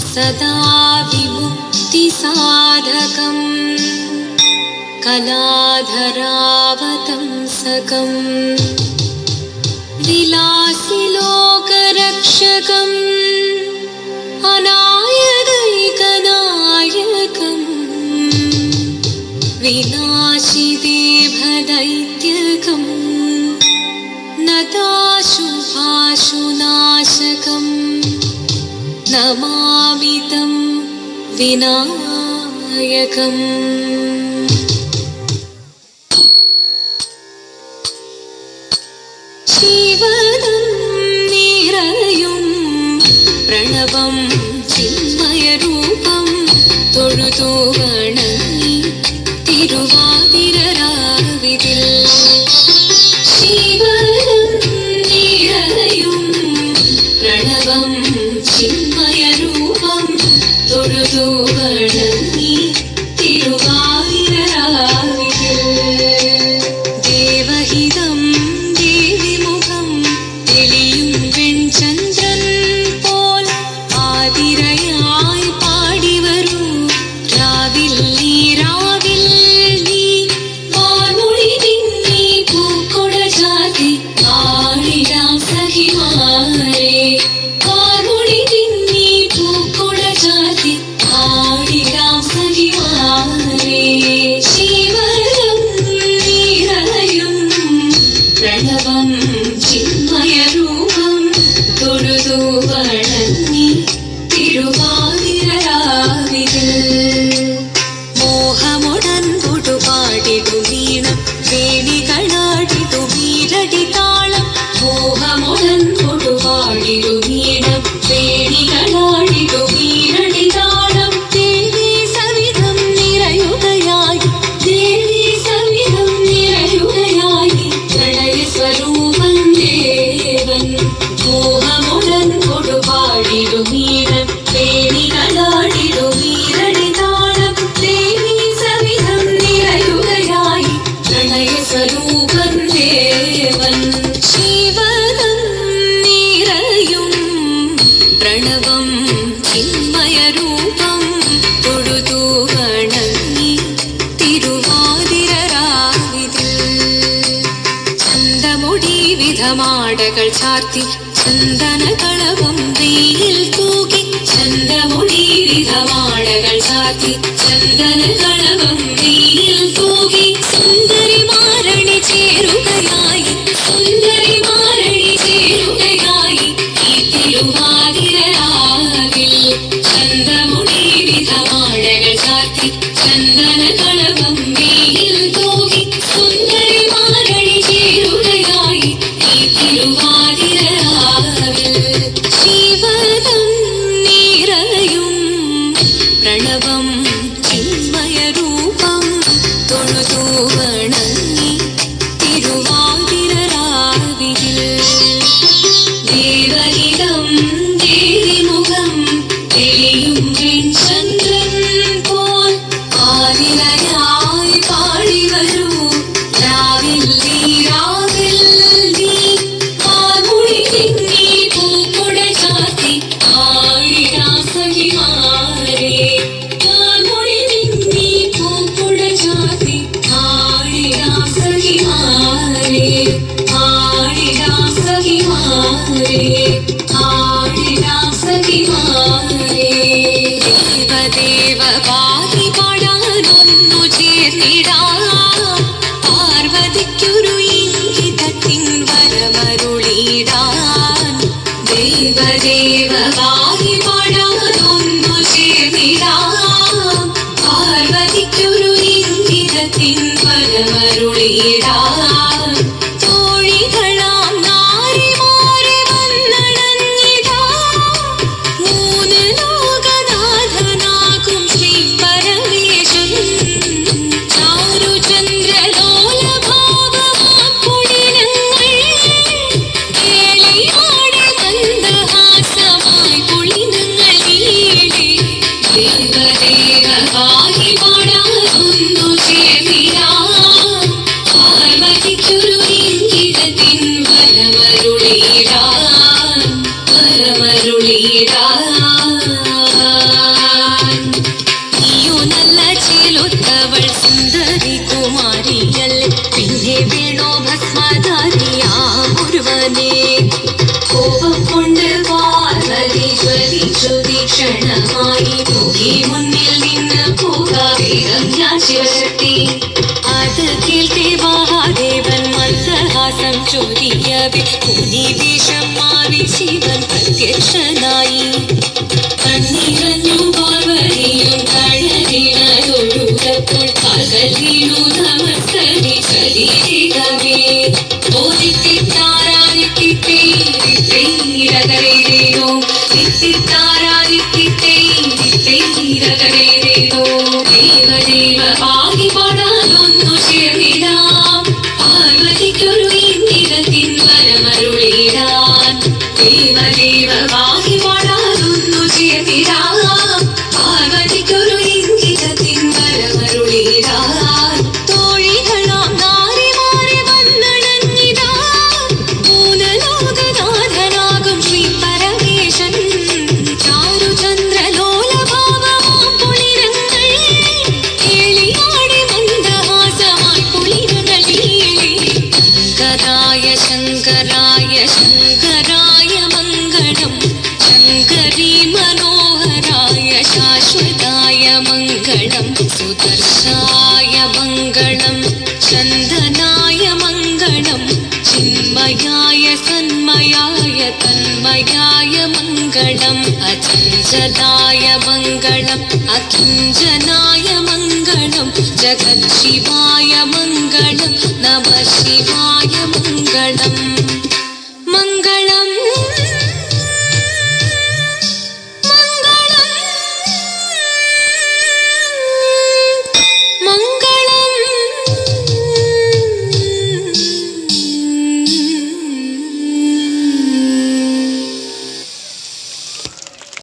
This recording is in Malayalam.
सदा विमुक्तिसाधकम् कलाधरावतंसकम् विलासिलोकरक्षकम् अनायदैकनायकम् विनाशिदेभदैत्यकम् नताशुभाशुनाशकम् नमामि तं विनायकम्। शिवनं निरयुं प्रणवं चिन्मयरूपं തൊഴുതു വണങ്ങി തിരുവാതിരരാവിതിൽ ശിവനം നിറയും പ്രണവം ചിന്മയരൂപം തൊഴുതു വണങ്ങി തിരുവാതിരരാവിതിൽ ദേവഹിതം ദേവിമുഖം തെളിയും വെൺചന്ദ്രൻ പോൽ ആതിരയായി പാടിവരൂ രാവിൽ നീ രാവിൽ നീ വാൻമൊഴി തിന്നി പൂക്കൊട ചാർത്തി ആടിടാം സഖിമാരെ വാൻമൊഴി തിന്നി പൂക്കൊട ചാർത്തി ആടിടാം സഖിമാരെ ശിവനം നിറയും പ്രണവം ചിന്മയരൂപം തൊഴുതു വണങ്ങി തിരുവാതിരരാവിതിൽ മോഹമുടൻ കൊടുപാടിടുമീണം വേണികളാടിടുമീരടി താളം മോഹമുടൻ കൊടുപാടിടുമീണം വേണികളാടിടുമീരടി താളം ദേവി സവിധം നിറയുകയായി ദേവി സവിധം നിറയുകയായി പ്രണയസ്വരൂപൻ ദേവൻ മോഹമുടൻ കൊടുപാടിടുമീണം വേണികളാടിടുമീരടി താളം ദേവി സവിധം നിറയുകയായി പ്രണയസ്വരൂപൻ ദേവൻ ശിവനം നിറയും പ്രണവം ചിന്മയരൂപം തൊഴുതു വണങ്ങി തിരുവാതിരരാവിതിൽ ചന്തമുടി വിധമാടകൾ ചാർത്തി ചന്ദനകളവും വെയിൽ തൂകി ചന്തമുടി വിധമാടകൾ ചാർത്തി ചന്ദനകളവും വെയിൽ തൂകി സുന്ദരിമാരണി ചേരുകയായി സുന്ദരിമാരണി ചേരുകയായി ഈ തിരുവാതിരരാവിൽ ചന്തമുടി വിധമാടകൾ ചാർത്തി ചന്ദനകളവും വെയിൽ തൂകി സുന്ദരിമാരണി ചേരുകയായി ഈ തിരുവാതിരരാവിൽ ശിവനം നിറയും പ്രണവം ചിന്മയരൂപം തൊഴുതു വണങ്ങി തിരുവാതിരരാവിതിൽ ദേവഹിതം ദേവിമുഖം തെളിയും വെൺചന്ദ്രൻ പോൽ ആതിരയായി പാടിവരൂ രാവിൽ നീ രാവിൽ നീ വാൻമൊഴി തിന്നി പൂക്കൊട ചാർത്തി ആടിടാം സഖിമാരെ വാൻമൊഴി തിന്നി പൂക്കൊട ചാർത്തി ആടിടാം സഖിമാരെ ആടിടാം സഖിമാരെ ആടിടാം സഖിമാരെ ദേവദേവ പാടി പാടാനൊന്നു ചേർന്നിടാം പാർവതിക്കൊരു ഇംഗിതത്തിൻ വരമരുളിടാൻ ദേവദേവ പാടി പാടാനൊന്നു ചേർന്നിടാം പാർവതിക്കൊരു ഇംഗിതത്തിൻ വരമരുളിടാൻ തോഴികളാം നാരിമാരെ വന്നണഞ്ഞിടാം മൂന്ന് ലോകനാഥനാകും ശ്രീ പരമേശൻ ചാരുചന്ദ്രലോലഭാവമാക്കുളിനങ്ങൾ കേളിയാടി മന്ദഹാസമായി കുളിനങ്ങൾ നീളെ ദേവദേവ പാടി പാടാനൊന്നു ചേർന്നിടാം പാർവതിക്കൊരു ഇംഗിതത്തിൻ വരമരുളിടാൻ നീയോ നല്ല ചേലൊത്തവൾ സുന്ദരി കുമാരിയല്ലേ, പിന്നെ വേണോ ഭസ്മധാരിയാമൊരുവനെ. കോപം കൊണ്ട് പാർവതി ജ്വലിച്ചു തീക്ഷണമായി, മുഖി മുന്നിൽ നിന്ന് പോകാവേഗം ഞാൻ ശിവശക്തി. അത് കേൾക്കെ മഹാദേവൻ മന്ദഹാസം ചൊരിയവേ, മുനിവേഷം മാറി ശിവൻ പ്രത്യക്ഷനായി. കണ്ണിറഞ്ഞു പാർവതിയും കഴലിനൊഴുകപ്പോൾ കാൽകൾ വീണു നമസ്കരി ശരീരമേ. ദേവദേവ പാകി പാടാനൊന്നു ചേർന്നിടാം, പാർവതിക്കൊരു ഇന്ദ്രത്തിൻ വരമരുളിടാൻ. ദേവദേവ പാകി പാടാനൊന്നു ചേർന്നിടാം, പാർവതിക്കൊരു ഇന്ദ്രത്തിൻ വരമരുളിടാൻ. തോഴികളാം നാരിമാരെ വന്നണഞ്ഞിതാ, മൂലലോകനാഥനാകും ശ്രീ പരമേശൻ. ചാരുചന്ദ്രലോലഭാവമാം പുളിരങ്ങൾ കേളിയാടി മന്ദഹാസമായി പുളിരങ്ങൾ വീഴി. ശങ്കരായ ശങ്കരായ ശങ്കരായ മംഗളം, ശങ്കരീ മനോഹരായ ശാശ്വതായ മംഗളം. സുദർശായ മംഗളം, ചന്ദനായ മംഗളം, ചിന്മയായ സന്മയായ തന്മയായ മംഗളം. അചഞ്ചലായ മംഗളം, അകിഞ്ചനായ മംഗളം, ജഗത് ശിവായ മംഗളം, നമ ശിവായ മംഗളം.